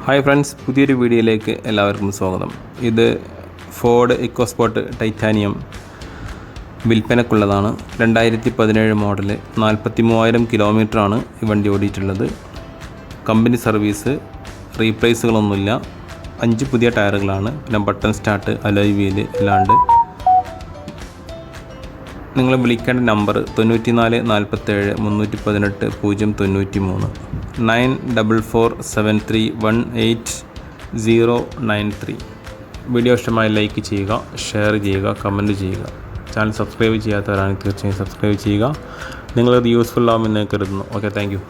Hi friends, പുതിയൊരു വീഡിയോയിലേക്ക് എല്ലാവർക്കും സ്വാഗതം. ഇത് ഫോർഡ് ഇക്കോസ്പോർട്ട് ടൈറ്റാനിയം വിൽപ്പനക്കുള്ളതാണ്. 2017 മോഡല്. 43,000 കിലോമീറ്ററാണ് ഈ വണ്ടി ഓടിയിട്ടുള്ളത്. Company service, റീപ്ലേസുകളൊന്നുമില്ല. 5 പുതിയ ടയറുകളാണ്. പിന്നെ ബട്ടൺ സ്റ്റാർട്ട്, അലോയ് വീല് എല്ലാം. നിങ്ങൾ വിളിക്കേണ്ട നമ്പർ 94 47 318 093 9447318093. വീഡിയോ ഇഷ്ടമായി ലൈക്ക് ചെയ്യുക, ഷെയർ ചെയ്യുക, കമൻറ്റ് ചെയ്യുക. ചാനൽ സബ്സ്ക്രൈബ് ചെയ്യാത്തവരാണെങ്കിൽ തീർച്ചയായും സബ്സ്ക്രൈബ് ചെയ്യുക. നിങ്ങളത് യൂസ്ഫുൾ ആവുമെന്ന് കരുതുന്നു. Okay, thank you.